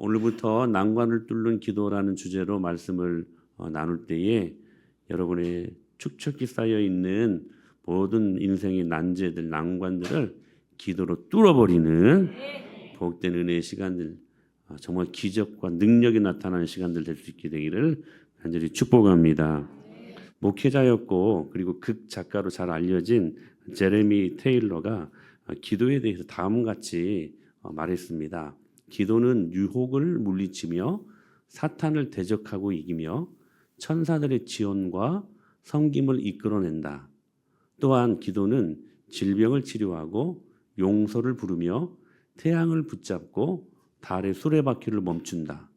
오늘부터 난관을 뚫는 기도라는 주제로 말씀을 나눌 때에 여러분의 축적히 쌓여 있는 모든 인생의 난제들, 난관들을 기도로 뚫어버리는 복된 은혜의 시간들, 정말 기적과 능력이 나타나는 시간들 될 수 있게 되기를 간절히 축복합니다. 목회자였고 그리고 극 작가로 잘 알려진 제레미 테일러가 기도에 대해서 다음과 같이 말했습니다. 기도는 유혹을 물리치며 사탄을 대적하고 이기며 천사들의 지원과 섬김을 이끌어낸다. 또한 기도는 질병을 치료하고 용서를 부르며 태양을 붙잡고 달의 수레바퀴를 멈춘다.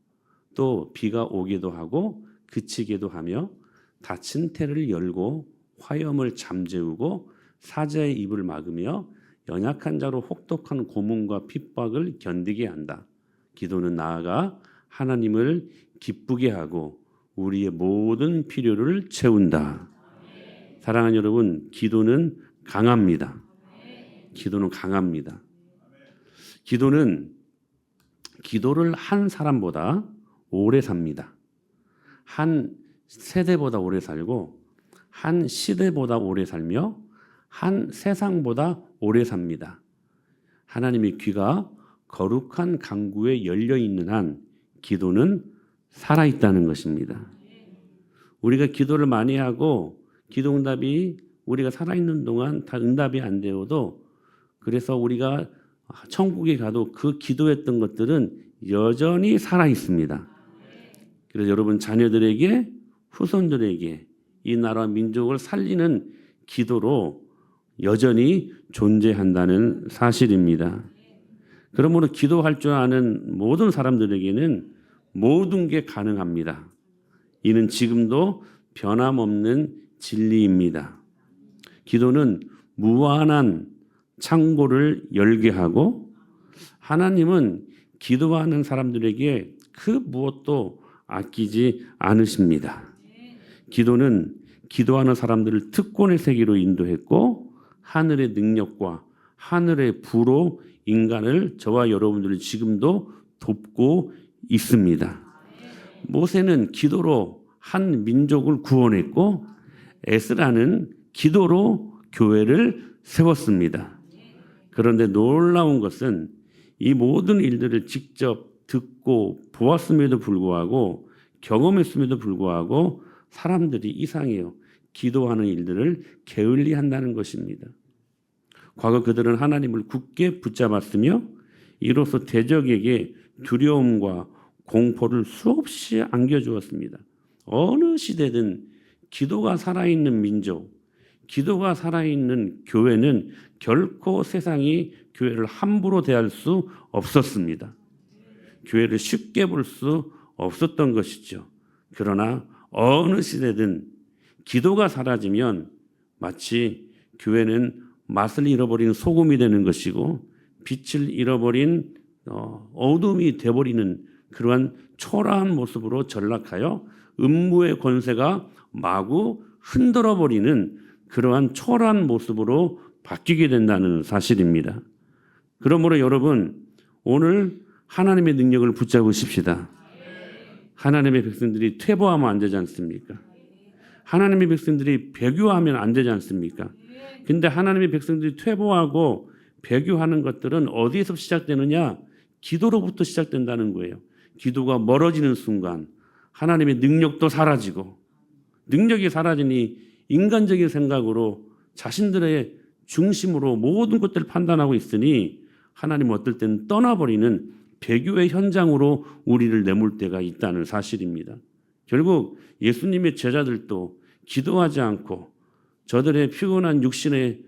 또 비가 오기도 하고 그치기도 하며 닫힌 태를 열고 화염을 잠재우고 사자의 입을 막으며 연약한 자로 혹독한 고문과 핍박을 견디게 한다. 기도는 나아가 하나님을 기쁘게 하고 우리의 모든 필요를 채운다. 사랑하는 여러분, 기도는 강합니다. 기도는 강합니다. 기도를 한 사람보다 오래 삽니다. 한 세대보다 오래 살고 한 시대보다 오래 살며 한 세상보다 오래 삽니다. 하나님의 귀가 거룩한 강구에 열려 있는 한 기도는 살아있다는 것입니다. 우리가 기도를 많이 하고 기도 응답이 우리가 살아있는 동안 다 응답이 안 되어도 그래서 우리가 천국에 가도 그 기도했던 것들은 여전히 살아있습니다. 그래서 여러분 자녀들에게 후손들에게 이 나라와 민족을 살리는 기도로 여전히 존재한다는 사실입니다. 그러므로 기도할 줄 아는 모든 사람들에게는 모든 게 가능합니다. 이는 지금도 변함없는 진리입니다. 기도는 무한한 창고를 열게 하고 하나님은 기도하는 사람들에게 그 무엇도 아끼지 않으십니다. 기도는 기도하는 사람들을 특권의 세계로 인도했고 하늘의 능력과 하늘의 부로 인간을 저와 여러분들을 지금도 돕고 있습니다. 모세는 기도로 한 민족을 구원했고 에스라는 기도로 교회를 세웠습니다. 그런데 놀라운 것은 이 모든 일들을 직접 듣고 보았음에도 불구하고 경험했음에도 불구하고 사람들이 이상해요. 기도하는 일들을 게을리한다는 것입니다. 과거 그들은 하나님을 굳게 붙잡았으며 이로써 대적에게 두려움과 공포를 수없이 안겨주었습니다. 어느 시대든 기도가 살아있는 민족, 기도가 살아있는 교회는 결코 세상이 교회를 함부로 대할 수 없었습니다. 교회를 쉽게 볼 수 없었던 것이죠. 그러나 어느 시대든 기도가 사라지면 마치 교회는 맛을 잃어버린 소금이 되는 것이고 빛을 잃어버린 어둠이 되어버리는 그러한 초라한 모습으로 전락하여 음부의 권세가 마구 흔들어버리는 그러한 초라한 모습으로 바뀌게 된다는 사실입니다. 그러므로 여러분 오늘 하나님의 능력을 붙잡으십시다. 하나님의 백성들이 퇴보하면 안 되지 않습니까? 하나님의 백성들이 배교하면 안 되지 않습니까? 근데 하나님의 백성들이 퇴보하고 배교하는 것들은 어디에서 시작되느냐? 기도로부터 시작된다는 거예요. 기도가 멀어지는 순간 하나님의 능력도 사라지고 능력이 사라지니 인간적인 생각으로 자신들의 중심으로 모든 것들을 판단하고 있으니 하나님은 어떨 때는 떠나버리는 배교의 현장으로 우리를 내몰 때가 있다는 사실입니다. 결국 예수님의 제자들도 기도하지 않고 저들의 피곤한 육신에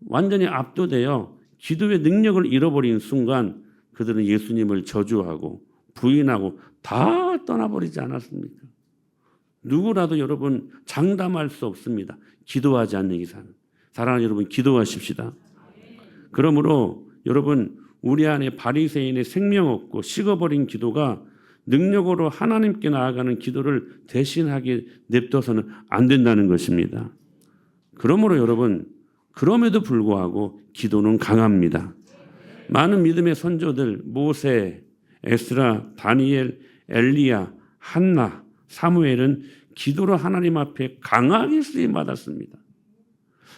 완전히 압도되어 기도의 능력을 잃어버린 순간 그들은 예수님을 저주하고 부인하고 다 떠나버리지 않았습니까? 누구라도 여러분 장담할 수 없습니다. 기도하지 않는 이상. 사랑하는 여러분 기도하십시다. 그러므로 여러분 우리 안에 바리새인의 생명 없고 식어버린 기도가 능력으로 하나님께 나아가는 기도를 대신하게 냅둬서는 안 된다는 것입니다. 그러므로 여러분 그럼에도 불구하고 기도는 강합니다. 많은 믿음의 선조들 모세, 에스라, 다니엘, 엘리야, 한나, 사무엘은 기도로 하나님 앞에 강하게 쓰임 받았습니다.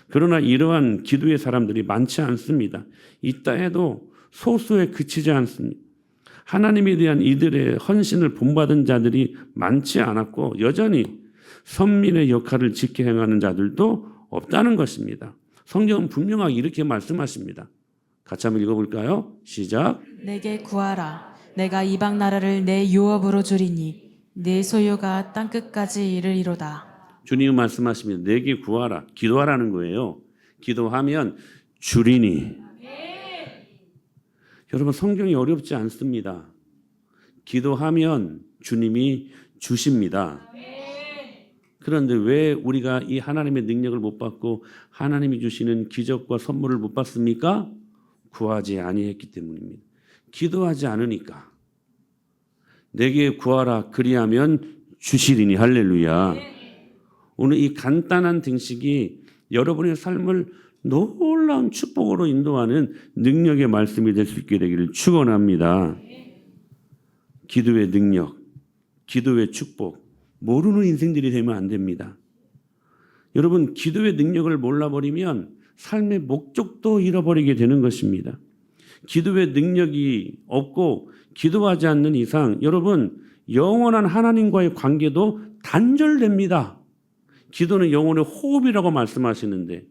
그러나 이러한 기도의 사람들이 많지 않습니다. 있다 해도 소수에 그치지 않습니다. 하나님에 대한 이들의 헌신을 본받은 자들이 많지 않았고 여전히 선민의 역할을 지켜 행하는 자들도 없다는 것입니다. 성경은 분명하게 이렇게 말씀하십니다. 같이 한번 읽어볼까요? 시작. 내게 구하라. 내가 이방 나라를 내 유업으로 주리니 내 소유가 땅끝까지 이르리로다. 주님은 말씀하십니다. 내게 구하라. 기도하라는 거예요. 기도하면 주리니. 여러분 성경이 어렵지 않습니다. 기도하면 주님이 주십니다. 그런데 왜 우리가 이 하나님의 능력을 못 받고 하나님이 주시는 기적과 선물을 못 받습니까? 구하지 아니했기 때문입니다. 기도하지 않으니까. 내게 구하라 그리하면 주시리니. 할렐루야. 오늘 이 간단한 등식이 여러분의 삶을 놀라운 축복으로 인도하는 능력의 말씀이 될 수 있게 되기를 축원합니다. 기도의 능력, 기도의 축복, 모르는 인생들이 되면 안 됩니다. 여러분, 기도의 능력을 몰라버리면 삶의 목적도 잃어버리게 되는 것입니다. 기도의 능력이 없고 기도하지 않는 이상 여러분 영원한 하나님과의 관계도 단절됩니다. 기도는 영혼의 호흡이라고 말씀하시는데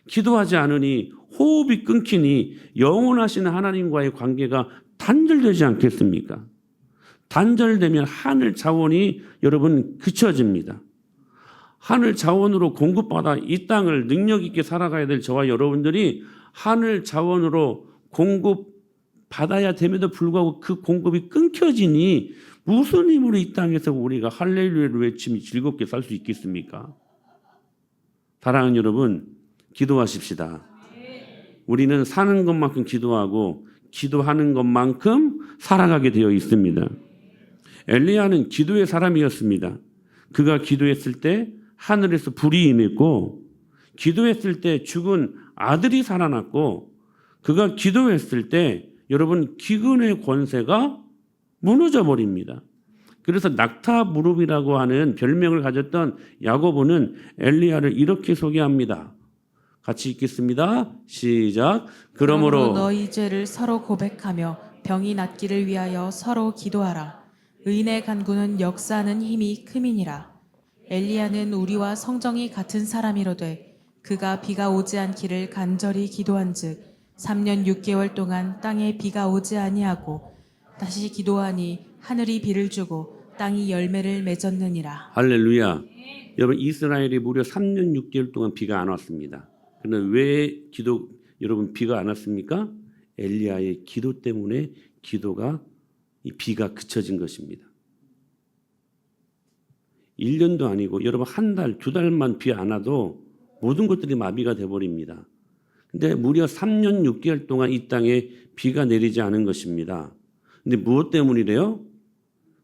기도하지 않으니 호흡이 끊기니 영원하신 하나님과의 관계가 단절되지 않겠습니까? 단절되면 하늘 자원이 여러분 그쳐집니다. 하늘 자원으로 공급받아 이 땅을 능력 있게 살아가야 될 저와 여러분들이 하늘 자원으로 공급받아야 됨에도 불구하고 그 공급이 끊겨지니 무슨 힘으로 이 땅에서 우리가 할렐루야를 외치며 즐겁게 살 수 있겠습니까? 사랑하는 여러분, 기도하십시다. 우리는 사는 것만큼 기도하고 기도하는 것만큼 살아가게 되어 있습니다. 엘리야는 기도의 사람이었습니다. 그가 기도했을 때 하늘에서 불이 임했고 기도했을 때 죽은 아들이 살아났고 그가 기도했을 때 여러분 기근의 권세가 무너져 버립니다. 그래서 낙타 무릎이라고 하는 별명을 가졌던 야고보는 엘리야를 이렇게 소개합니다. 같이 읽겠습니다. 시작. 그러므로 너희 죄를 서로 고백하며 병이 낫기를 위하여 서로 기도하라. 의인의 간구는 역사하는 힘이 큼이니라. 엘리야는 우리와 성정이 같은 사람이로되 그가 비가 오지 않기를 간절히 기도한즉 3년 6개월 동안 땅에 비가 오지 아니하고 다시 기도하니 하늘이 비를 주고 땅이 열매를 맺었느니라. 할렐루야. 여러분 이스라엘이 무려 3년 6개월 동안 비가 안 왔습니다. 그런데 왜 여러분 비가 안 왔습니까? 엘리야의 기도 때문에 이 비가 그쳐진 것입니다. 1년도 아니고 여러분 한 달, 두 달만 비 안 와도 모든 것들이 마비가 돼버립니다. 근데 무려 3년 6개월 동안 이 땅에 비가 내리지 않은 것입니다. 근데 무엇 때문이래요?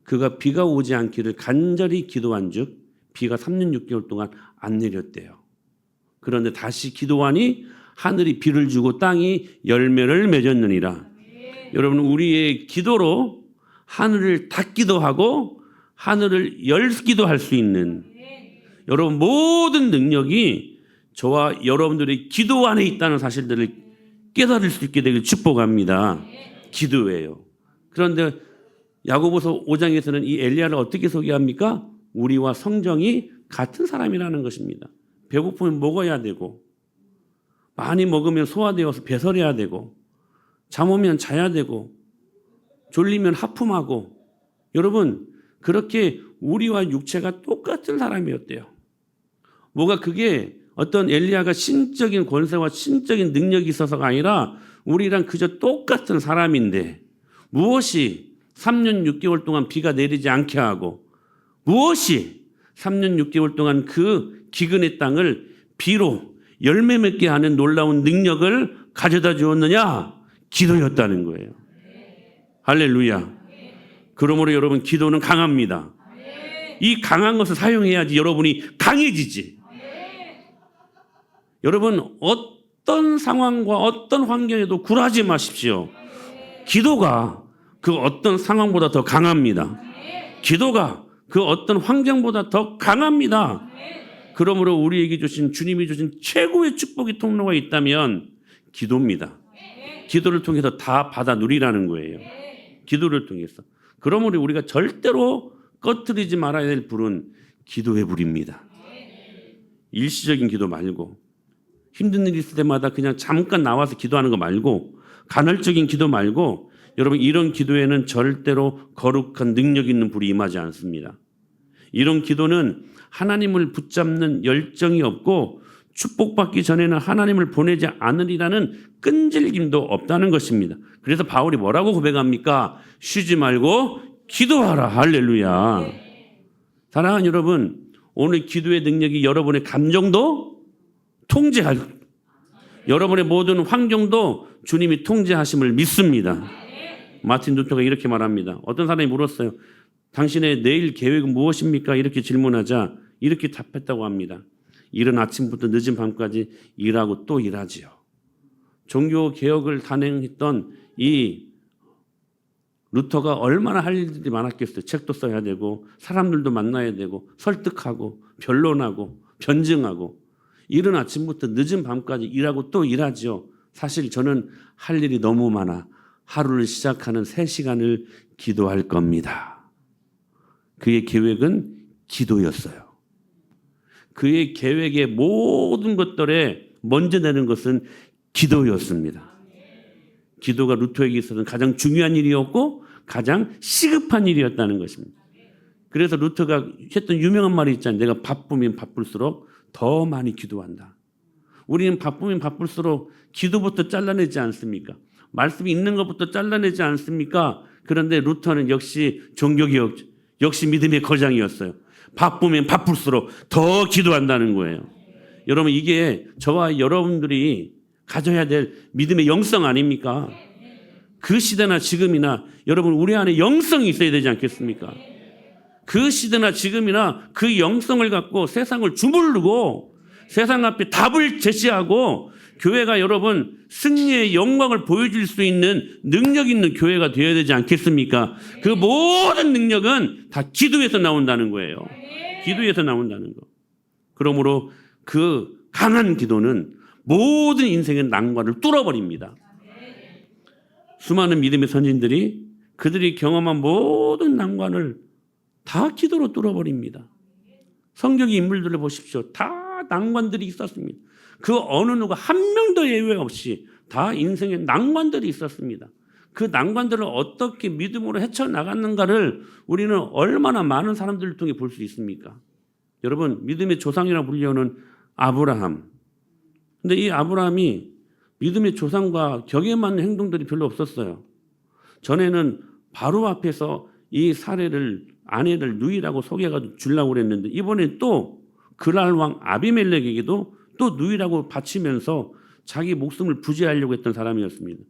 그가 비가 오지 않기를 간절히 기도한 즉 비가 3년 6개월 동안 안 내렸대요. 그런데 다시 기도하니 하늘이 비를 주고 땅이 열매를 맺었느니라. 여러분 우리의 기도로 하늘을 닫기도 하고 하늘을 열기도 할 수 있는 여러분 모든 능력이 저와 여러분들의 기도 안에 있다는 사실들을 깨달을 수 있게 되길 축복합니다. 기도예요. 그런데 야고보서 5장에서는 이 엘리야를 어떻게 소개합니까? 우리와 성정이 같은 사람이라는 것입니다. 배고프면 먹어야 되고 많이 먹으면 소화되어서 배설해야 되고 잠 오면 자야 되고 졸리면 하품하고 여러분 그렇게 우리와 육체가 똑같은 사람이었대요. 뭐가 그게 어떤 엘리야가 신적인 권세와 신적인 능력이 있어서가 아니라 우리랑 그저 똑같은 사람인데 무엇이 3년 6개월 동안 비가 내리지 않게 하고 무엇이 3년 6개월 동안 그 기근의 땅을 비로 열매 맺게 하는 놀라운 능력을 가져다 주었느냐? 기도였다는 거예요. 할렐루야. 그러므로 여러분 기도는 강합니다. 이 강한 것을 사용해야지 여러분이 강해지지. 여러분 어떤 상황과 어떤 환경에도 굴하지 마십시오. 기도가 그 어떤 상황보다 더 강합니다. 기도가 그 어떤 환경보다 더 강합니다. 그러므로 우리에게 주신 주님이 주신 최고의 축복의 통로가 있다면 기도입니다. 기도를 통해서 다 받아 누리라는 거예요. 기도를 통해서. 그러므로 우리가 절대로 꺼트리지 말아야 될 불은 기도의 불입니다. 일시적인 기도 말고, 힘든 일이 있을 때마다 그냥 잠깐 나와서 기도하는 거 말고, 간헐적인 기도 말고, 여러분 이런 기도에는 절대로 거룩한 능력 있는 불이 임하지 않습니다. 이런 기도는 하나님을 붙잡는 열정이 없고 축복받기 전에는 하나님을 보내지 않으리라는 끈질김도 없다는 것입니다. 그래서 바울이 뭐라고 고백합니까? 쉬지 말고 기도하라. 할렐루야. 사랑하는 여러분, 오늘 기도의 능력이 여러분의 감정도 통제할, 여러분의 모든 환경도 주님이 통제하심을 믿습니다. 마틴 루터가 이렇게 말합니다. 어떤 사람이 물었어요. 당신의 내일 계획은 무엇입니까? 이렇게 질문하자 이렇게 답했다고 합니다. 이른 아침부터 늦은 밤까지 일하고 또 일하지요. 종교 개혁을 단행했던 이 루터가 얼마나 할 일들이 많았겠어요. 책도 써야 되고 사람들도 만나야 되고 설득하고 변론하고 변증하고 이른 아침부터 늦은 밤까지 일하고 또 일하지요. 사실 저는 할 일이 너무 많아 하루를 시작하는 3시간을 기도할 겁니다. 그의 계획은 기도였어요. 그의 계획의 모든 것들에 먼저 내는 것은 기도였습니다. 기도가 루터에게 있어서는 가장 중요한 일이었고 가장 시급한 일이었다는 것입니다. 그래서 루터가 했던 유명한 말이 있잖아요. 내가 바쁘면 바쁠수록 더 많이 기도한다. 우리는 바쁘면 바쁠수록 기도부터 잘라내지 않습니까? 말씀이 있는 것부터 잘라내지 않습니까? 그런데 루터는 역시 종교개혁, 역시 믿음의 거장이었어요. 바쁘면 바쁠수록 더 기도한다는 거예요. 여러분 이게 저와 여러분들이 가져야 될 믿음의 영성 아닙니까? 그 시대나 지금이나 여러분 우리 안에 영성이 있어야 되지 않겠습니까? 그 시대나 지금이나 그 영성을 갖고 세상을 주무르고 세상 앞에 답을 제시하고 교회가 여러분 승리의 영광을 보여줄 수 있는 능력 있는 교회가 되어야 되지 않겠습니까? 그 모든 능력은 다 기도에서 나온다는 거예요. 기도에서 나온다는 거. 그러므로 그 강한 기도는 모든 인생의 난관을 뚫어버립니다. 수많은 믿음의 선진들이 그들이 경험한 모든 난관을 다 기도로 뚫어버립니다. 성경의 인물들을 보십시오. 다 난관들이 있었습니다. 그 어느 누가 한 명도 예외 없이 다 인생에 난관들이 있었습니다. 그 난관들을 어떻게 믿음으로 헤쳐나갔는가를 우리는 얼마나 많은 사람들을 통해 볼 수 있습니까? 여러분 믿음의 조상이라고 불리우는 아브라함. 근데 이 아브라함이 믿음의 조상과 격에 맞는 행동들이 별로 없었어요. 전에는 바로 앞에서 이 사례를 아내를 누이라고 소개해가지고 주려고 그랬는데 이번에 또 그랄 왕 아비멜렉에게도 또 누이라고 바치면서 자기 목숨을 부지하려고 했던 사람이었습니다.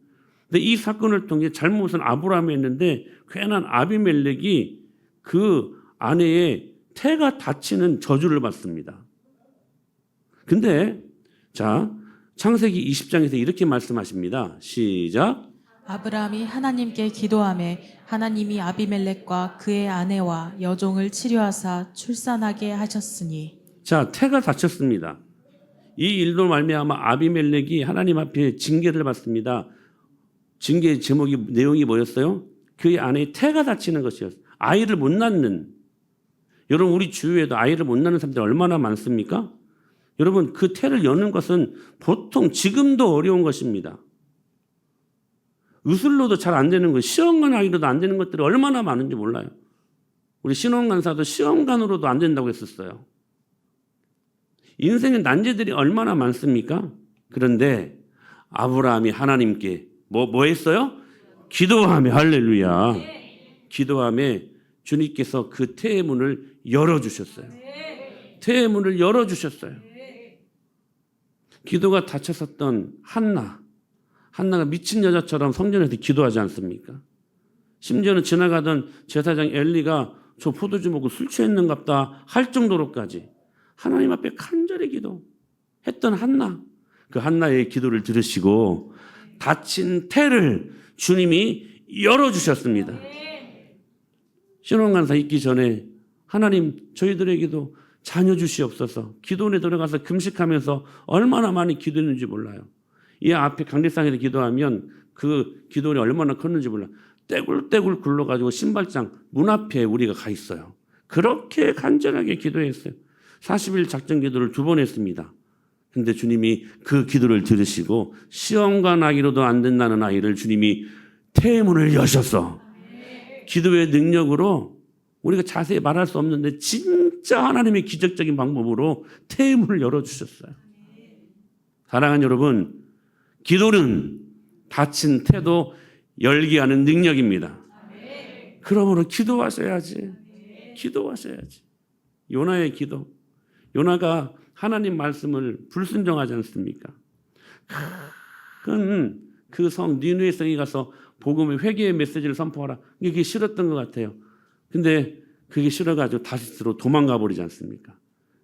근데 이 사건을 통해 잘못은 아브라함이 했는데 괜한 아비멜렉이 그 아내의 태가 다치는 저주를 받습니다. 근데 자 창세기 20장에서 이렇게 말씀하십니다. 시작. 아브라함이 하나님께 기도하매 하나님이 아비멜렉과 그의 아내와 여종을 치료하사 출산하게 하셨으니. 자 태가 다쳤습니다. 이 일로 말미암아 아비멜렉이 하나님 앞에 징계를 받습니다. 징계의 제목이 내용이 뭐였어요? 그의 아내의 태가 다치는 것이었어요. 아이를 못 낳는. 여러분 우리 주위에도 아이를 못 낳는 사람들이 얼마나 많습니까? 여러분 그 태를 여는 것은 보통 지금도 어려운 것입니다. 의술로도 잘 안 되는 것, 시험관 아이로도 안 되는 것들이 얼마나 많은지 몰라요. 우리 신혼간사도 시험관으로도 안 된다고 했었어요. 인생의 난제들이 얼마나 많습니까? 그런데 아브라함이 하나님께 뭐 했어요? 기도하며 할렐루야. 기도하며 주님께서 그 태의 문을 열어주셨어요. 태의 문을 열어주셨어요. 기도가 닫혔었던 한나가 미친 여자처럼 성전에서 기도하지 않습니까? 심지어는 지나가던 제사장 엘리가 저 포도주 먹고 술 취했는갑다 할 정도로까지 하나님 앞에 간절히 기도했던 한나. 그 한나의 기도를 들으시고 다친 태를 주님이 열어주셨습니다. 신혼간사 있기 전에 하나님 저희들에게도 자녀 주시옵소서 기도원에 들어가서 금식하면서 얼마나 많이 기도했는지 몰라요. 이 앞에 강대상에서 기도하면 그 기도원이 얼마나 컸는지 몰라요. 떼굴떼굴 굴러가지고 신발장 문 앞에 우리가 가 있어요. 그렇게 간절하게 기도했어요. 40일 작전 기도를 2번 했습니다. 근데 주님이 그 기도를 들으시고 시험과 나기로도 안 된다는 아이를 주님이 태문을 여셔서 기도의 능력으로 우리가 자세히 말할 수 없는데 진짜 하나님의 기적적인 방법으로 태문을 열어주셨어요. 사랑하는 여러분, 기도는 닫힌 태도 열게 하는 능력입니다. 그러므로 기도하셔야지. 기도하셔야지. 요나의 기도. 요나가 하나님 말씀을 불순종하지 않습니까? 큰 그 성 니느웨 성에 가서 복음의 회개의 메시지를 선포하라. 이게 싫었던 것 같아요. 근데 그게 싫어가지고 다시스로 도망가 버리지 않습니까?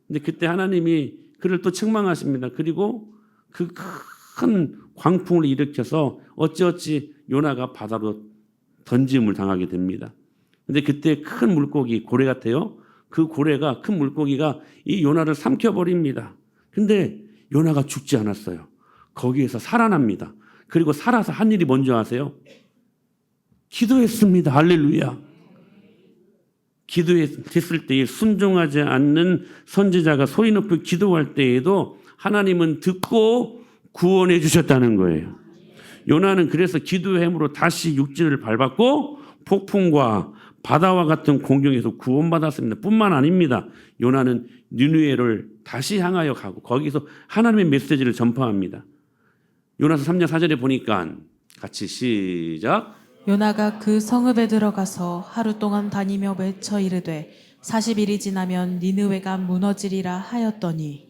근데 그때 하나님이 그를 또 책망하십니다. 그리고 그 큰 광풍을 일으켜서 어찌어찌 요나가 바다로 던짐을 당하게 됩니다. 근데 그때 큰 물고기, 고래 같아요. 그 고래가, 큰 물고기가 이 요나를 삼켜버립니다. 근데 요나가 죽지 않았어요. 거기에서 살아납니다. 그리고 살아서 한 일이 뭔지 아세요? 기도했습니다. 할렐루야. 기도했을 때에 순종하지 않는 선지자가 소리 높이 기도할 때에도 하나님은 듣고 구원해 주셨다는 거예요. 요나는 그래서 기도의 힘으로 다시 육지를 밟았고 폭풍과 바다와 같은 공경에서 구원받았습니다. 뿐만 아닙니다. 요나는 니느웨를 다시 향하여 가고 거기서 하나님의 메시지를 전파합니다. 요나서 3장 4절에 보니까 같이 시작. 요나가 그 성읍에 들어가서 하루 동안 다니며 외쳐 이르되 40일이 지나면 니느웨가 무너지리라 하였더니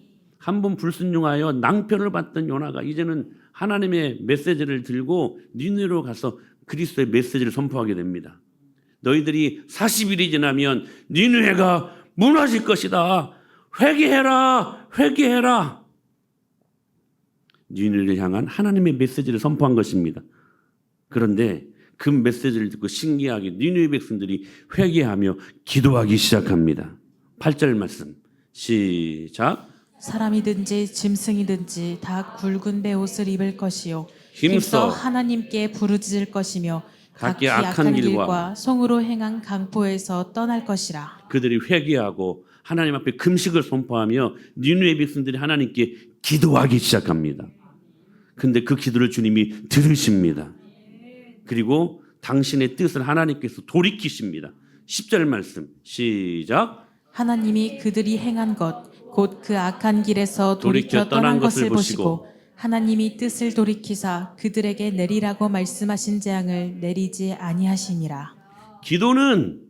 한 번 불순종하여 낭편을 받던 요나가 이제는 하나님의 메시지를 들고 니느웨로 가서 그리스도의 메시지를 선포하게 됩니다. 너희들이 40일이 지나면 니느웨가 무너질 것이다. 회개해라. 회개해라. 니느웨를 향한 하나님의 메시지를 선포한 것입니다. 그런데 그 메시지를 듣고 신기하게 니느웨 백성들이 회개하며 기도하기 시작합니다. 8절 말씀 시작. 사람이든지 짐승이든지 다 굵은 베옷을 입을 것이요 힘써 하나님께 부르짖을 것이며 각기 악한 길과 송으로 행한 강포에서 떠날 것이라. 그들이 회개하고 하나님 앞에 금식을 선포하며 니느웨 백성들이 하나님께 기도하기 시작합니다. 근데 그 기도를 주님이 들으십니다. 그리고 당신의 뜻을 하나님께서 돌이키십니다. 10절 말씀 시작. 하나님이 그들이 행한 것 곧 그 악한 길에서 돌이켜 떠난 것을 보시고 하나님이 뜻을 돌이키사 그들에게 내리라고 말씀하신 재앙을 내리지 아니하시니라. 기도는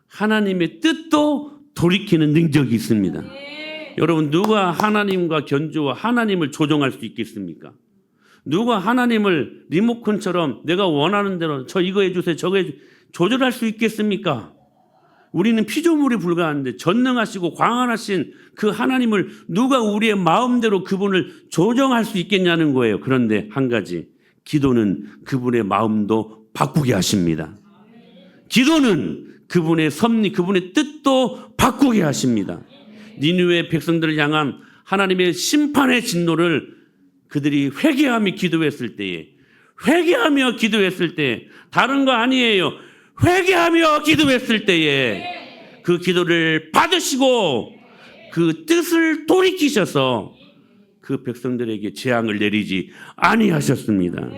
하나님의 뜻도 돌이키는 능력이 있습니다. 여러분 누가 하나님과 견주와 하나님을 조정할 수 있겠습니까? 누가 하나님을 리모컨처럼 내가 원하는 대로 저 이거 해주세요 저거 해주세요 조절할 수 있겠습니까? 우리는 피조물에 불과한데 전능하시고 광활하신 그 하나님을 누가 우리의 마음대로 그분을 조정할 수 있겠냐는 거예요. 그런데 한 가지, 기도는 그분의 마음도 바꾸게 하십니다. 기도는 그분의 섭리, 그분의 뜻도 바꾸게 하십니다. 니느웨 백성들을 향한 하나님의 심판의 진노를 그들이 회개하며 기도했을 때에, 회개하며 기도했을 때, 다른 거 아니에요. 회개하며 기도했을 때에 그 기도를 받으시고 그 뜻을 돌이키셔서 그 백성들에게 재앙을 내리지 아니하셨습니다.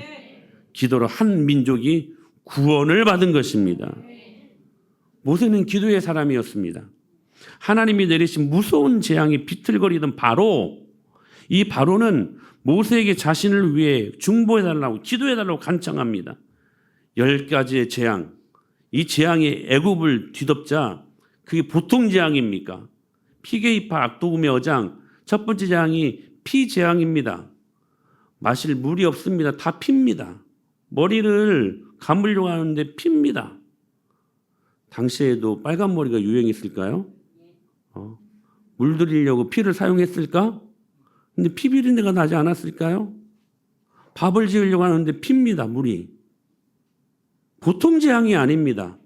기도로 한 민족이 구원을 받은 것입니다. 모세는 기도의 사람이었습니다. 하나님이 내리신 무서운 재앙이 비틀거리던 이 바로는 모세에게 자신을 위해 중보해달라고 기도해달라고 간청합니다. 10가지의 재앙, 이 재앙이 애굽을 뒤덮자 그게 보통 재앙입니까? 피게이파 악도금의 어장, 첫 번째 재앙이 피 재앙입니다. 마실 물이 없습니다. 다 핍니다. 머리를 감으려고 하는데 핍니다. 당시에도 빨간 머리가 유행했을까요? 물들이려고 피를 사용했을까? 근데 피 비린내가 나지 않았을까요? 밥을 지으려고 하는데 핍니다. 물이. 보통 재앙이 아닙니다.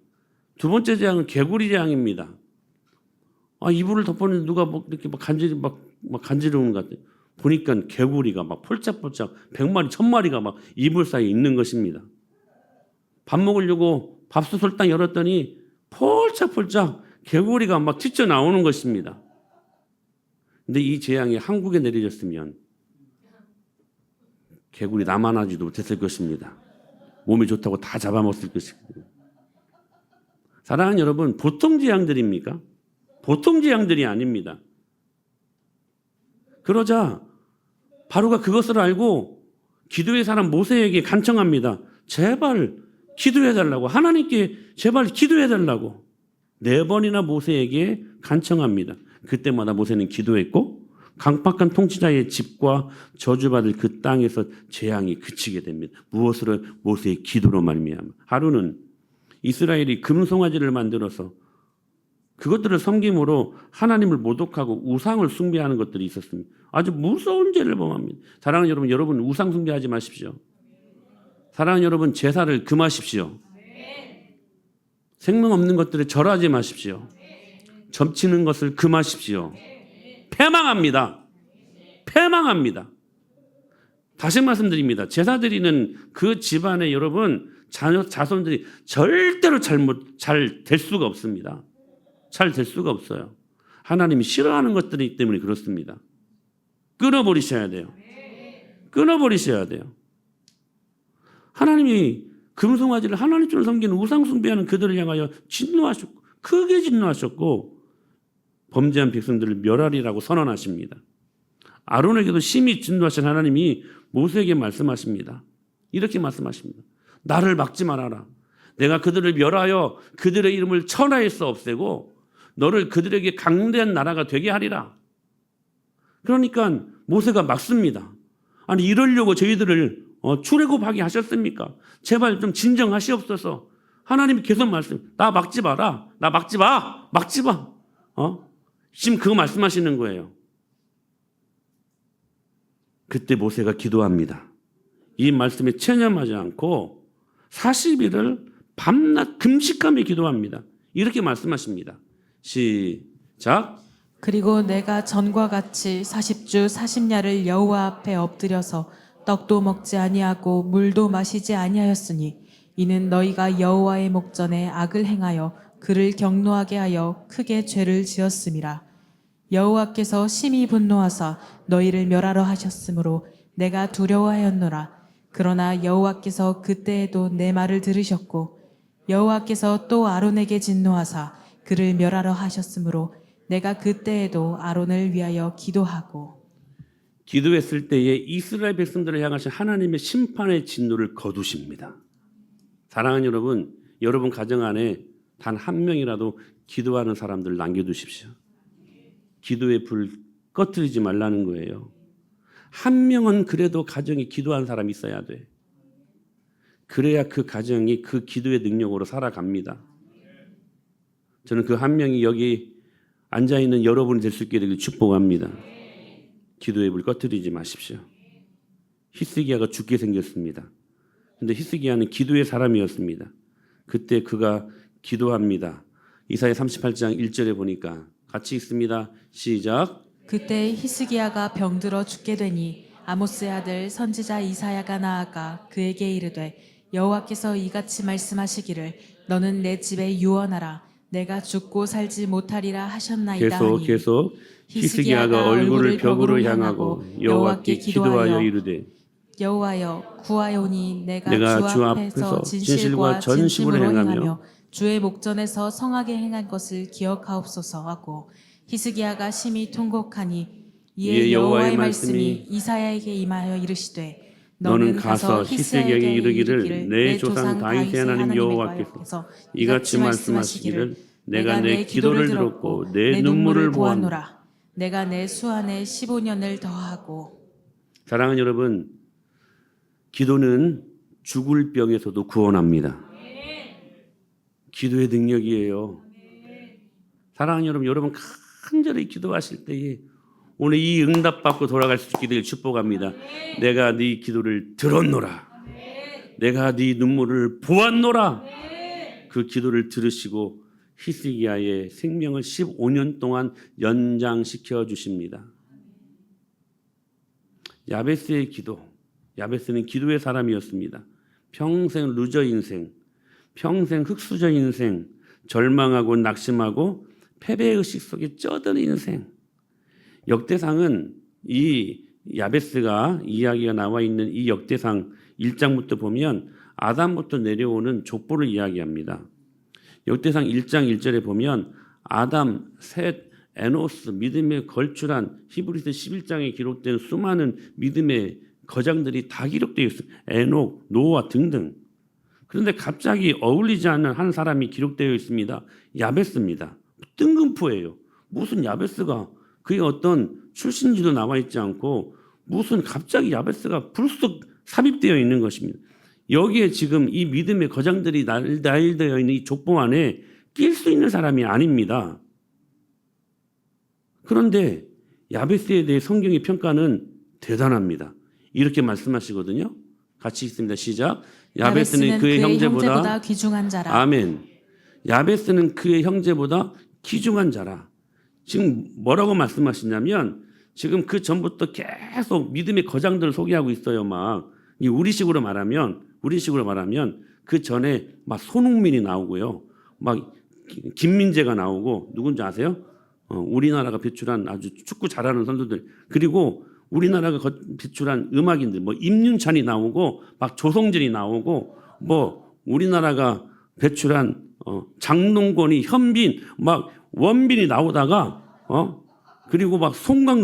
두 번째 재앙은 개구리 재앙입니다. 이불을 덮었는데 누가 이렇게 간지러운 것 같아요. 보니까 개구리가 막 폴짝폴짝 100마리, 1000마리가 막 이불 사이에 있는 것입니다. 밥 먹으려고 밥솥을 딱 열었더니 폴짝폴짝 개구리가 막 튀쳐나오는 것입니다. 근데 이 재앙이 한국에 내려졌으면 개구리 남아나지도 못했을 것입니다. 몸이 좋다고 다 잡아먹었을 것입니다. 사랑하는 여러분, 보통 재앙들입니까? 보통 재앙들이 아닙니다. 그러자 바로가 그것을 알고 기도의 사람 모세에게 간청합니다. 제발 기도해달라고, 하나님께 제발 기도해달라고 4번이나 모세에게 간청합니다. 그때마다 모세는 기도했고 강팍한 통치자의 집과 저주받을 그 땅에서 재앙이 그치게 됩니다. 무엇으로? 모세의 기도로 말미암아. 하루는 이스라엘이 금송아지를 만들어서 그것들을 섬김으로 하나님을 모독하고 우상을 숭배하는 것들이 있었습니다. 아주 무서운 죄를 범합니다. 사랑하는 여러분, 여러분 우상 숭배하지 마십시오. 사랑하는 여러분, 제사를 금하십시오. 생명 없는 것들에 절하지 마십시오. 점치는 것을 금하십시오. 패망합니다. 패망합니다. 다시 말씀드립니다. 제사 드리는 그 집안에 여러분 자손들이 절대로 잘 될 수가 없습니다. 잘 될 수가 없어요. 하나님이 싫어하는 것들이기 때문에 그렇습니다. 끊어버리셔야 돼요. 끊어버리셔야 돼요. 하나님이 금송아지를 하나님처럼 섬기는 우상 숭배하는 그들을 향하여 진노하셨고 크게 진노하셨고 범죄한 백성들을 멸하리라고 선언하십니다. 아론에게도 심히 진노하신 하나님이 모세에게 말씀하십니다. 이렇게 말씀하십니다. 나를 막지 말아라. 내가 그들을 멸하여 그들의 이름을 천하에서 없애고 너를 그들에게 강대한 나라가 되게 하리라. 그러니까 모세가 막습니다. 아니 이러려고 저희들을 출애굽하게 하셨습니까? 제발 좀 진정하시옵소서. 하나님이 계속 말씀. 나 막지 마라. 나 막지 마. 막지 마. 지금 그거 말씀하시는 거예요. 그때 모세가 기도합니다. 이 말씀에 체념하지 않고 40일을 밤낮 금식하며 기도합니다. 이렇게 말씀하십니다. 시작. 그리고 내가 전과 같이 40주 40야를 여호와 앞에 엎드려서 떡도 먹지 아니하고 물도 마시지 아니하였으니 이는 너희가 여호와의 목전에 악을 행하여 그를 경노하게 하여 크게 죄를 지었음이라. 여호와께서 심히 분노하사 너희를 멸하러 하셨으므로 내가 두려워하였노라. 그러나 여호와께서 그때에도 내 말을 들으셨고 여호와께서 또 아론에게 진노하사 그를 멸하러 하셨으므로 내가 그때에도 아론을 위하여 기도하고. 기도했을 때에 이스라엘 백성들을 향하신 하나님의 심판의 진노를 거두십니다. 사랑하는 여러분, 여러분 가정 안에 단 한 명이라도 기도하는 사람들 남겨두십시오. 기도의 불 꺼뜨리지 말라는 거예요. 한 명은 그래도 가정에 기도하는 사람이 있어야 돼. 그래야 그 가정이 그 기도의 능력으로 살아갑니다. 저는 그 한 명이 여기 앉아있는 여러분이 될 수 있게 되길 축복합니다. 기도의 불 꺼뜨리지 마십시오. 히스기야가 죽게 생겼습니다. 그런데 히스기야는 기도의 사람이었습니다. 그때 그가 기도합니다. 이사야 38장 1절에 보니까 같이 읽습니다. 시작. 그때 히스기야가 병들어 죽게 되니 아모스의 아들 선지자 이사야가 나아가 그에게 이르되 여호와께서 이같이 말씀하시기를 너는 내 집에 유언하라. 내가 죽고 살지 못하리라 하셨나이다. 계속 히스기야가 얼굴을 벽으로 향하고 여호와께 기도하여 이르되 여호와여 구하오니 내가 주 앞에서 진실과 전심으로 행하며 주의 목전에서 성하게 행한 것을 기억하옵소서 하고 히스기야가 심히 통곡하니 이에 여호와의 말씀이 이사야에게 임하여 이르시되 너는 가서 히스기야에게 이르기를 내 조상 다윗의 하나님 여호와께서 이같이 말씀하시기를 내가 내 기도를 들었고 내 눈물을 보았노라. 내가 내 수안에 15년을 더하고. 사랑하는 여러분, 기도는 죽을 병에서도 구원합니다. 기도의 능력이에요. 사랑하는 여러분 간절히 기도하실 때에 오늘 이 응답받고 돌아갈 수 있게 되길 축복합니다. 내가 네 기도를 들었노라. 내가 네 눈물을 보았노라. 그 기도를 들으시고 히스기야의 생명을 15년 동안 연장시켜 주십니다. 야베스의 기도. 야베스는 기도의 사람이었습니다. 평생 루저 인생, 평생 흑수저 인생, 절망하고 낙심하고 패배의식 속에 쩌든 인생. 역대상은 이 야베스가 이야기가 나와 있는 이 역대상 1장부터 보면 아담부터 내려오는 족보를 이야기합니다. 역대상 1장 1절에 보면 아담, 셋, 에노스, 믿음에 걸출한 히브리서 11장에 기록된 수많은 믿음의 거장들이 다 기록되어 있어요. 에녹, 노아 등등. 그런데 갑자기 어울리지 않는 한 사람이 기록되어 있습니다. 야베스입니다. 뜬금포예요. 무슨 야베스가 그의 어떤 출신지도 나와 있지 않고 무슨 갑자기 야베스가 불쑥 삽입되어 있는 것입니다. 여기에 지금 이 믿음의 거장들이 나열되어 있는 이 족보 안에 낄 수 있는 사람이 아닙니다. 그런데 야베스에 대해 성경의 평가는 대단합니다. 이렇게 말씀하시거든요. 같이 읽습니다. 시작. 야베스는 그의 형제보다 귀중한 자라. 아멘. 야베스는 그의 형제보다 귀중한 자라. 지금 뭐라고 말씀하시냐면 지금 그 전부터 계속 믿음의 거장들을 소개하고 있어요. 막 우리식으로 말하면 그 전에 막 손흥민이 나오고요. 막 김민재가 나오고 누군지 아세요? 우리나라가 배출한 아주 축구 잘하는 선수들, 그리고 우리나라가 배출한 음악인들 뭐 임윤찬이 나오고 막 조성진이 나오고 뭐 우리나라가 배출한 장동건이, 현빈, 막 원빈이 나오다가 그리고 막 송강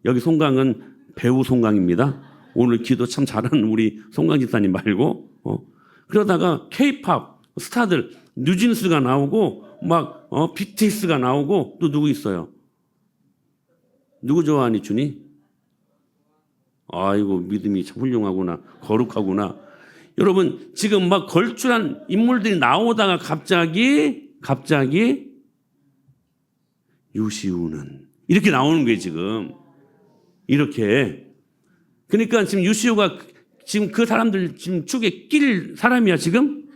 여기 송강은 배우 송강입니다. 오늘 기도 참 잘하는 우리 송강 집사님 말고 그러다가 K-팝 스타들 뉴진스가 나오고 막 BTS가 나오고 또 누구 있어요? 누구 좋아하니 준이? 아이고 믿음이 참 훌륭하구나. 거룩하구나. 여러분 지금 막 걸출한 인물들이 나오다가 갑자기 유시우는 이렇게 나오는 거예요. 지금 이렇게. 그러니까 지금 유시우가 지금 그 사람들 지금 축에 낄 사람이야 지금?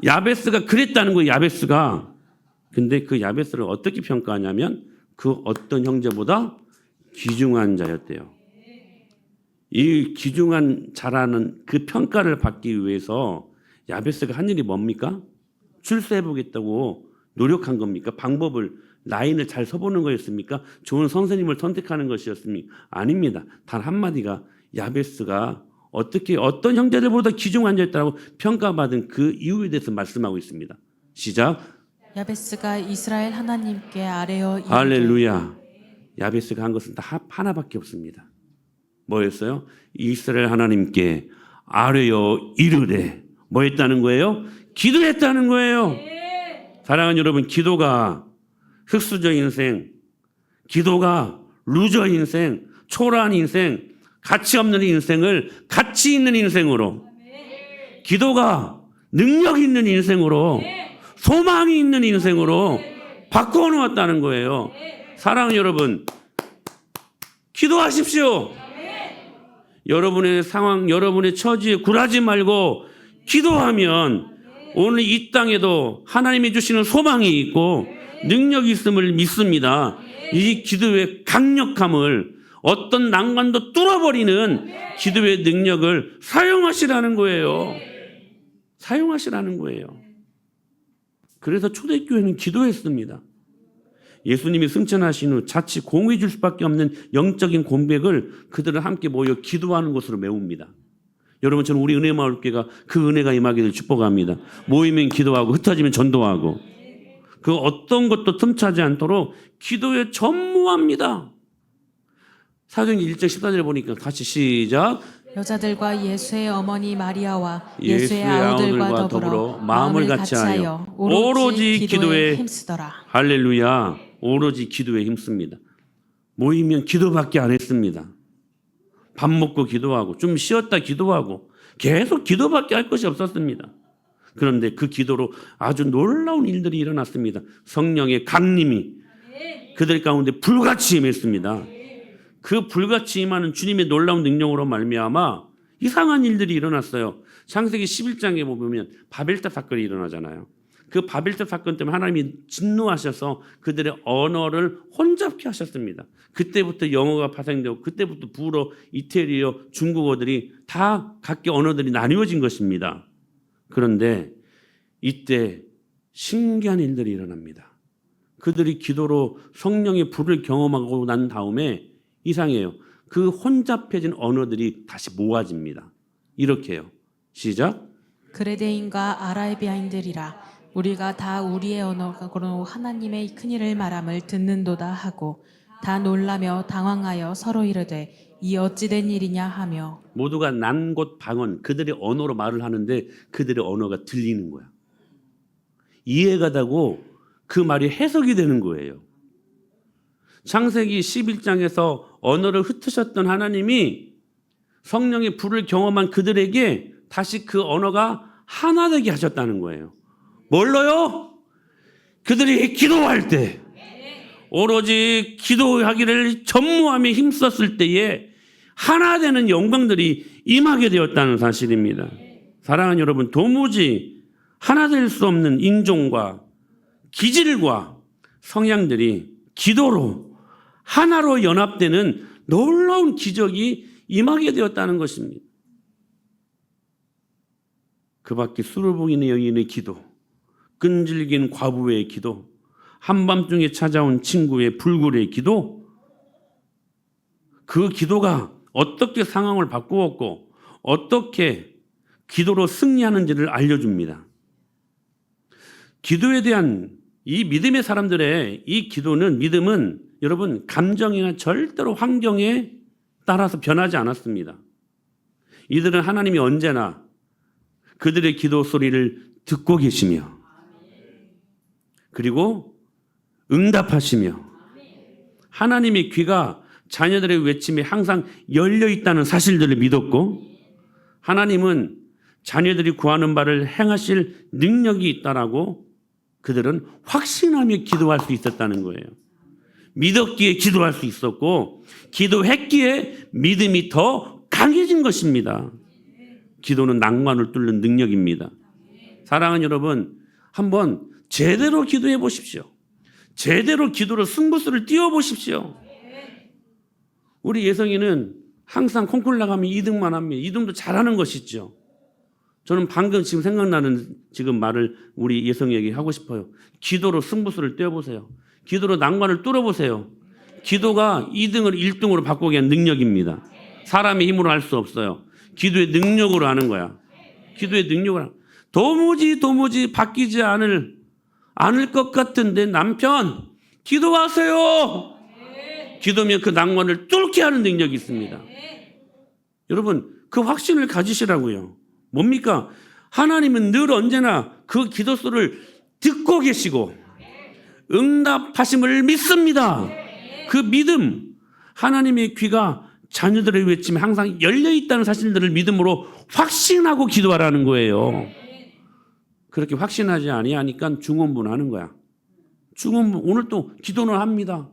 야베스가 그랬다는 거예요. 야베스가. 근데 그 야베스를 어떻게 평가하냐면 그 어떤 형제보다 귀중한 자였대요. 이 귀중한 자라는 그 평가를 받기 위해서 야베스가 한 일이 뭡니까? 출세해보겠다고 노력한 겁니까? 방법을, 라인을 잘 서보는 거였습니까? 좋은 선생님을 선택하는 것이었습니까? 아닙니다. 단 한마디가 야베스가 어떻게 어떤 형제들보다 귀중한 자였다고 평가받은 그 이유에 대해서 말씀하고 있습니다. 시작. 야베스가 이스라엘 하나님께 아뢰어 이르되. 할렐루야. 야베스가 한 것은 다 하나밖에 없습니다. 뭐였어요? 이스라엘 하나님께 아뢰어 이르되. 뭐 했다는 거예요? 기도했다는 거예요. 사랑하는 여러분, 기도가 흑수저 인생, 기도가 루저 인생, 초라한 인생, 가치 없는 인생을 가치 있는 인생으로, 기도가 능력 있는 인생으로, 소망이 있는 인생으로 바꾸어 놓았다는 거예요. 사랑하는 여러분, 기도하십시오. 여러분의 상황, 여러분의 처지에 굴하지 말고 기도하면 오늘 이 땅에도 하나님이 주시는 소망이 있고 능력이 있음을 믿습니다. 이 기도의 강력함을, 어떤 난관도 뚫어버리는 기도의 능력을 사용하시라는 거예요. 사용하시라는 거예요. 그래서 초대교회는 기도했습니다. 예수님이 승천하신 후 자칫 공유해 줄 수밖에 없는 영적인 공백을 그들은 함께 모여 기도하는 것으로 메웁니다. 여러분, 저는 우리 은혜마을교회가 그 은혜가 임하기를 축복합니다. 모이면 기도하고 흩어지면 전도하고 그 어떤 것도 틈차지 않도록 기도에 전무합니다. 사도행전 1장 14절에 보니까 같이 시작. 여자들과 예수의 어머니 마리아와 예수의 아우들과 더불어 마음을 같이하여 오로지 기도에 힘쓰더라. 할렐루야. 오로지 기도에 힘씁니다. 모이면 기도밖에 안 했습니다. 밥 먹고 기도하고 좀 쉬었다 기도하고 계속 기도밖에 할 것이 없었습니다. 그런데 그 기도로 아주 놀라운 일들이 일어났습니다. 성령의 강림이 그들 가운데 불같이 임했습니다. 그 불같이 임하는 주님의 놀라운 능력으로 말미암아 이상한 일들이 일어났어요. 창세기 11장에 보면 바벨탑 사건이 일어나잖아요. 그 바벨탑 사건 때문에 하나님이 진노하셔서 그들의 언어를 혼잡케 하셨습니다. 그때부터 영어가 파생되고 그때부터 불어, 이태리어, 중국어들이 다 각기 언어들이 나뉘어진 것입니다. 그런데 이때 신기한 일들이 일어납니다. 그들이 기도로 성령의 불을 경험하고 난 다음에 이상해요. 그 혼잡해진 언어들이 다시 모아집니다. 이렇게요. 시작. 그레데인과 아라비아인들이라 우리가 다 우리의 언어로 하나님의 큰 일을 말함을 듣는도다 하고 다 놀라며 당황하여 서로 이르되 이 어찌 된 일이냐 하며 모두가 난 곳 방언, 그들의 언어로 말을 하는데 그들의 언어가 들리는 거야. 이해가 되고 그 말이 해석이 되는 거예요. 창세기 11장에서 언어를 흩으셨던 하나님이 성령의 불을 경험한 그들에게 다시 그 언어가 하나 되게 하셨다는 거예요. 뭘로요? 그들이 기도할 때, 오로지 기도하기를 전무하며 힘썼을 때에 하나 되는 영광들이 임하게 되었다는 사실입니다. 사랑하는 여러분, 도무지 하나 될 수 없는 인종과 기질과 성향들이 기도로 하나로 연합되는 놀라운 기적이 임하게 되었다는 것입니다. 그 밖에 술을 부리는 여인의 기도, 끈질긴 과부의 기도, 한밤중에 찾아온 친구의 불굴의 기도, 그 기도가 어떻게 상황을 바꾸었고 어떻게 기도로 승리하는지를 알려줍니다. 기도에 대한 이 믿음의 사람들의 이 기도는, 믿음은 여러분 감정이나 절대로 환경에 따라서 변하지 않았습니다. 이들은 하나님이 언제나 그들의 기도 소리를 듣고 계시며 그리고 응답하시며 하나님의 귀가 자녀들의 외침에 항상 열려 있다는 사실들을 믿었고 하나님은 자녀들이 구하는 바를 행하실 능력이 있다라고 그들은 확신하며 기도할 수 있었다는 거예요. 믿었기에 기도할 수 있었고 기도했기에 믿음이 더 강해진 것입니다. 기도는 난관을 뚫는 능력입니다. 사랑하는 여러분, 한번 제대로 기도해 보십시오. 제대로 기도로 승부수를 띄워보십시오. 우리 예성이는 항상 콩쿨 나가면 2등만 합니다. 2등도 잘하는 것이죠. 저는 방금 지금 생각나는 지금 말을 우리 예성이에게 하고 싶어요. 기도로 승부수를 띄워보세요. 기도로 난관을 뚫어보세요. 기도가 2등을 1등으로 바꾸게 하는 능력입니다. 사람의 힘으로 할 수 없어요. 기도의 능력으로 하는 거야. 기도의 능력으로. 도무지 바뀌지 않을 것 같은데 남편 기도하세요. 기도면 그 난관을 뚫게 하는 능력이 있습니다. 여러분 그 확신을 가지시라고요. 뭡니까? 하나님은 늘 언제나 그 기도소를 듣고 계시고 응답하심을 믿습니다. 그 믿음, 하나님의 귀가 자녀들의 외침에 항상 열려 있다는 사실들을 믿음으로 확신하고 기도하라는 거예요. 그렇게 확신하지 아니하니까 중언부언하는 거야. 오늘 또 기도는 합니다.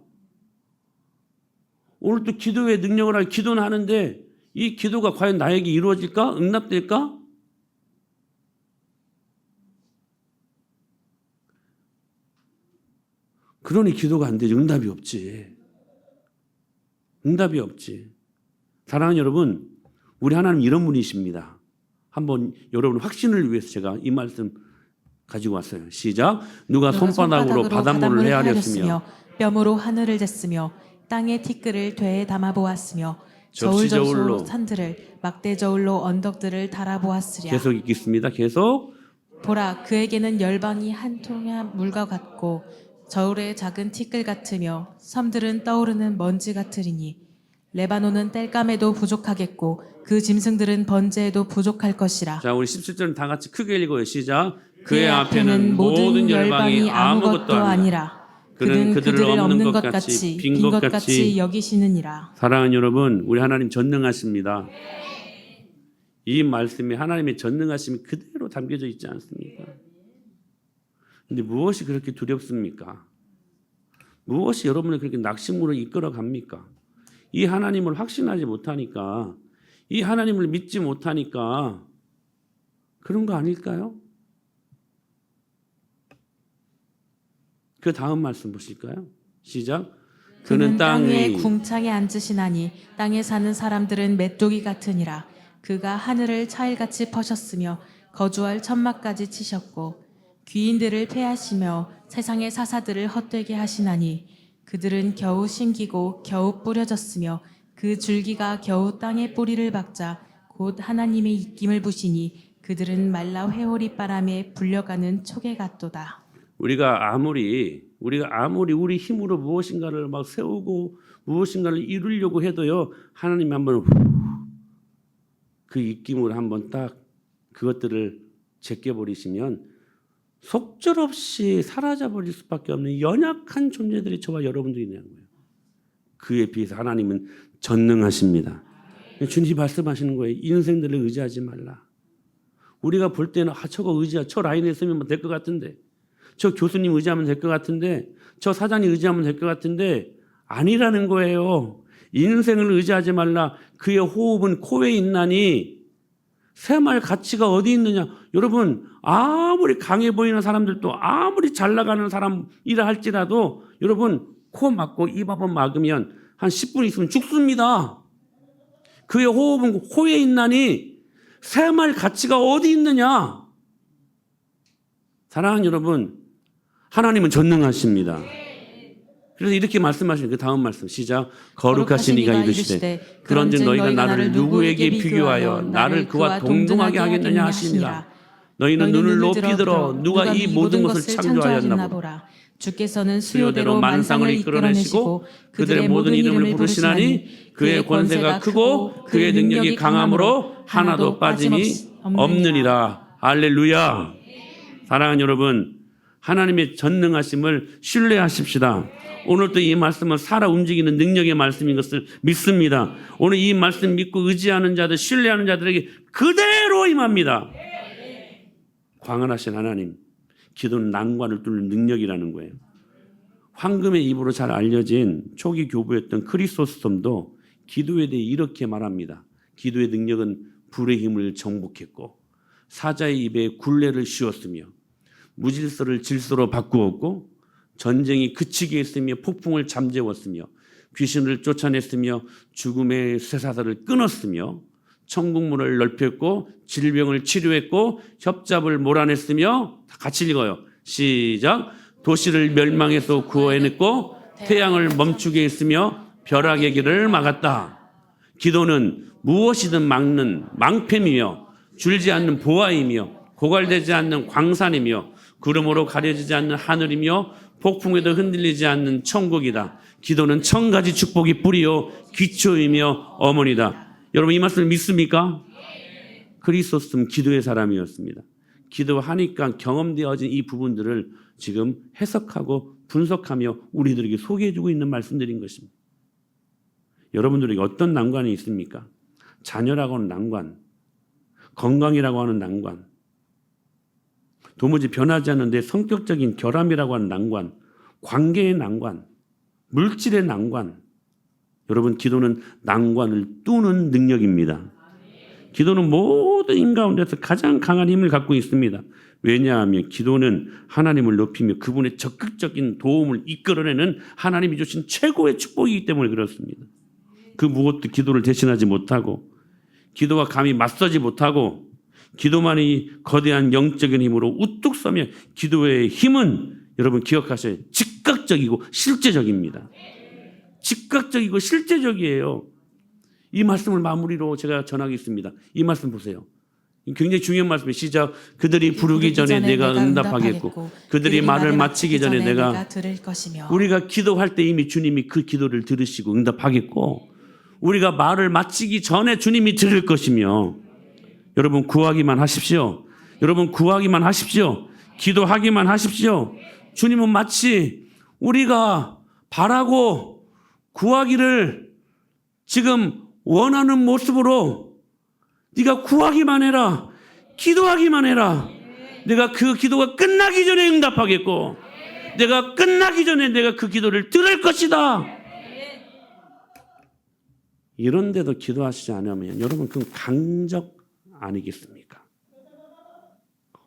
오늘 또 기도의 능력을 할 기도는 하는데 이 기도가 과연 나에게 이루어질까? 응답될까? 그러니 기도가 안 되지. 응답이 없지. 응답이 없지. 사랑하는 여러분, 우리 하나님 이런 분이십니다. 한번 여러분 확신을 위해서 제가 이 말씀 가지고 왔어요. 시작. 누가 손바닥으로 바닷물을 헤아렸으며 뼘으로 하늘을 쟀으며 땅의 티끌을 되에 담아 보았으며 접시저울로 저울접시로 산들을 막대저울로 언덕들을 달아보았으랴. 계속 읽겠습니다. 계속. 보라, 그에게는 열방이 한 통의 물과 같고 저울의 작은 티끌 같으며 섬들은 떠오르는 먼지 같으리니 레바논은 땔감에도 부족하겠고 그 짐승들은 번제에도 부족할 것이라. 자, 우리 17절은 다 같이 크게 읽어요. 시작. 그의 앞에는 모든 열방이 아무것도 아니라 그는 그들을 없는 것 같이 빈 것 같이 여기시느니라. 사랑하는 여러분, 우리 하나님 전능하십니다. 이 말씀이 하나님의 전능하심이 그대로 담겨져 있지 않습니까? 근데 무엇이 그렇게 두렵습니까? 무엇이 여러분을 그렇게 낙심으로 이끌어 갑니까? 이 하나님을 확신하지 못하니까 이 하나님을 믿지 못하니까 그런 거 아닐까요? 그 다음 말씀 보실까요? 시작. 그는 땅 위에 궁창에 앉으시나니 땅에 사는 사람들은 메뚜기 같으니라. 그가 하늘을 차일같이 퍼셨으며 거주할 천막까지 치셨고 귀인들을 패하시며 세상의 사사들을 헛되게 하시나니 그들은 겨우 심기고 겨우 뿌려졌으며 그 줄기가 겨우 땅에 뿌리를 박자 곧 하나님의 입김을 부시니 그들은 말라 회오리 바람에 불려가는 촉에 같도다. 우리가 아무리 우리 힘으로 무엇인가를 막 세우고 무엇인가를 이루려고 해도요, 하나님이 한번 그 입김으로 한번 딱 그것들을 제껴버리시면 속절없이 사라져버릴 수밖에 없는 연약한 존재들이 저와 여러분들이 있는 거예요. 그에 비해서 하나님은 전능하십니다. 주님이 말씀하시는 거예요. 인생들을 의지하지 말라. 우리가 볼 때는 저거 저 라인에 있으면 될 것 같은데, 저 교수님 의지하면 될 것 같은데, 저 사장님 의지하면 될 것 같은데 아니라는 거예요. 인생을 의지하지 말라. 그의 호흡은 코에 있나니 샘할 가치가 어디 있느냐. 여러분, 아무리 강해 보이는 사람들도 아무리 잘 나가는 사람이라 할지라도 여러분, 코 막고 입 한번 막으면 한 10분 있으면 죽습니다. 그의 호흡은 코에 있나니 샘할 가치가 어디 있느냐. 사랑하는 여러분, 하나님은 전능하십니다. 그래서 이렇게 말씀하시는 그 다음 말씀 시작. 거룩하신 이가 이르시되 그런즉 너희가 나를 누구에게 비교하여 나를 그와 동등하게 하겠느냐 하시니라. 너희는 눈을 높이 들어 누가 이 모든 것을 창조하였나 보라. 주께서는 수요대로 만상을 이끌어내시고 그들의 모든 이름을 부르시나니 그의 권세가 크고 그의 능력이 강함으로 하나도 빠짐이 없느니라. 할렐루야. 사랑하는 여러분, 하나님의 전능하심을 신뢰하십시다. 오늘도 이 말씀은 살아 움직이는 능력의 말씀인 것을 믿습니다. 오늘 이 말씀 믿고 의지하는 자들, 신뢰하는 자들에게 그대로 임합니다. 광활하신 하나님, 기도는 난관을 뚫는 능력이라는 거예요. 황금의 입으로 잘 알려진 초기 교부였던 크리소스톰도 기도에 대해 이렇게 말합니다. 기도의 능력은 불의 힘을 정복했고 사자의 입에 굴레를 씌웠으며 무질서를 질서로 바꾸었고 전쟁이 그치게 했으며 폭풍을 잠재웠으며 귀신을 쫓아냈으며 죽음의 쇠사슬을 끊었으며 천국문을 넓혔고 질병을 치료했고 협잡을 몰아냈으며 같이 읽어요. 시작. 도시를 멸망에서 구원했고 태양을 멈추게 했으며 벼락의 길을 막았다. 기도는 무엇이든 막는 망패이며 줄지 않는 보화이며 고갈되지 않는 광산이며 구름으로 가려지지 않는 하늘이며 폭풍에도 흔들리지 않는 천국이다. 기도는 1000가지 축복이 뿌리요 기초이며 어머니다. 여러분 이 말씀을 믿습니까? 크리소스톰 기도의 사람이었습니다. 기도하니까 경험되어진 이 부분들을 지금 해석하고 분석하며 우리들에게 소개해주고 있는 말씀들인 것입니다. 여러분들에게 어떤 난관이 있습니까? 자녀라고 하는 난관, 건강이라고 하는 난관, 도무지 변하지 않는데 성격적인 결함이라고 하는 난관, 관계의 난관, 물질의 난관. 여러분 기도는 난관을 뚫는 능력입니다. 기도는 모든 인 가운데서 가장 강한 힘을 갖고 있습니다. 왜냐하면 기도는 하나님을 높이며 그분의 적극적인 도움을 이끌어내는 하나님이 주신 최고의 축복이기 때문에 그렇습니다. 그 무엇도 기도를 대신하지 못하고 기도와 감히 맞서지 못하고 기도만이 거대한 영적인 힘으로 우뚝 서며 기도의 힘은 여러분 기억하셔야 즉각적이고 실제적입니다. 즉각적이고 실제적이에요. 이 말씀을 마무리로 제가 전하겠습니다. 이 말씀 보세요. 굉장히 중요한 말씀이에요. 시작. 그들이 부르기 전에 내가 응답하겠고 그들이 말을 마치기 전에 내가 들을 것이며. 우리가 기도할 때 이미 주님이 그 기도를 들으시고 응답하겠고 우리가 말을 마치기 전에 주님이 들을 것이며. 여러분 구하기만 하십시오. 여러분 구하기만 하십시오. 기도하기만 하십시오. 주님은 마치 우리가 바라고 구하기를 지금 원하는 모습으로 네가 구하기만 해라. 기도하기만 해라. 내가 그 기도가 끝나기 전에 응답하겠고 내가 끝나기 전에 내가 그 기도를 들을 것이다. 이런데도 기도하시지 않으면 여러분 그건 강적 아니겠습니까?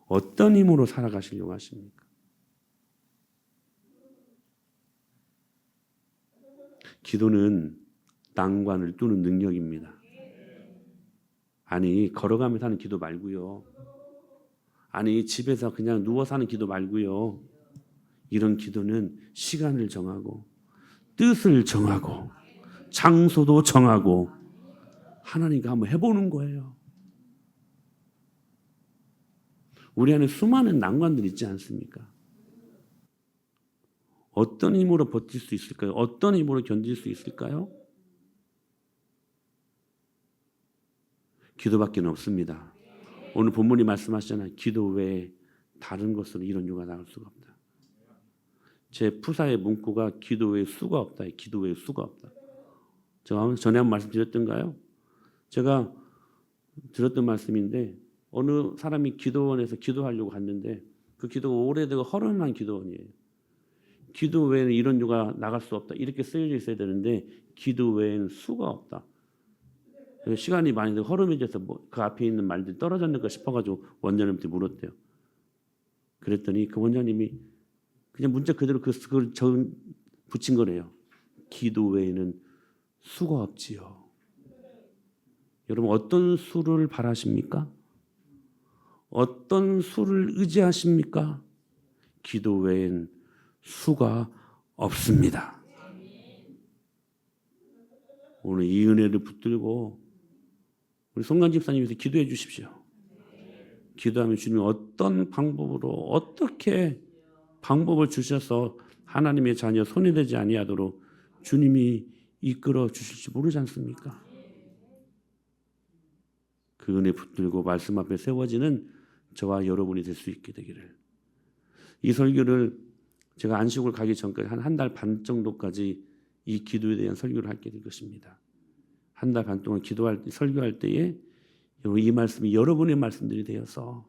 어떤 힘으로 살아가시려고 하십니까? 기도는 난관을 뚫는 능력입니다. 아니 걸어가면서 하는 기도 말고요. 아니 집에서 그냥 누워서 하는 기도 말고요. 이런 기도는 시간을 정하고 뜻을 정하고 장소도 정하고 하나님과 한번 해보는 거예요. 우리 안에 수많은 난관들이 있지 않습니까? 어떤 힘으로 버틸 수 있을까요? 어떤 힘으로 견딜 수 있을까요? 기도밖에 없습니다. 오늘 본문이 말씀하시잖아요. 기도 외에 다른 것으로 이런 유가 나올 수가 없다. 제 푸사의 문구가 기도 외에 수가 없다. 기도 외에 수가 없다. 제가 전에 한번 말씀드렸던가요? 제가 들었던 말씀인데 어느 사람이 기도원에서 기도하려고 갔는데 그 기도가 오래되고 허름한 기도원이에요. 기도 외에는 이런 유가 나갈 수 없다. 이렇게 쓰여져 있어야 되는데 기도 외에는 수가 없다. 시간이 많이 되고 허름해져서 그 앞에 있는 말들이 떨어졌는가 싶어가지고 원장님한테 물었대요. 그랬더니 그 원장님이 그냥 문자 그대로 그걸 붙인 거래요. 기도 외에는 수가 없지요. 여러분 어떤 수를 바라십니까? 어떤 수를 의지하십니까? 기도 외엔 수가 없습니다. 오늘 이 은혜를 붙들고 우리 송관 집사님께서 기도해 주십시오. 기도하면 주님이 어떤 방법으로 어떻게 방법을 주셔서 하나님의 자녀 손해되지 아니하도록 주님이 이끌어 주실지 모르지 않습니까? 그 은혜 붙들고 말씀 앞에 세워지는 저와 여러분이 될 수 있게 되기를. 이 설교를 제가 안식을 가기 전까지 한 달 반 정도까지 이 기도에 대한 설교를 하게 될 것입니다. 한 달 반 동안 설교할 때에 이 말씀이 여러분의 말씀들이 되어서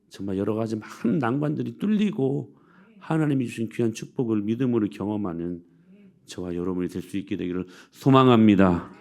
정말 여러 가지 많은 난관들이 뚫리고 하나님이 주신 귀한 축복을 믿음으로 경험하는 저와 여러분이 될 수 있게 되기를 소망합니다.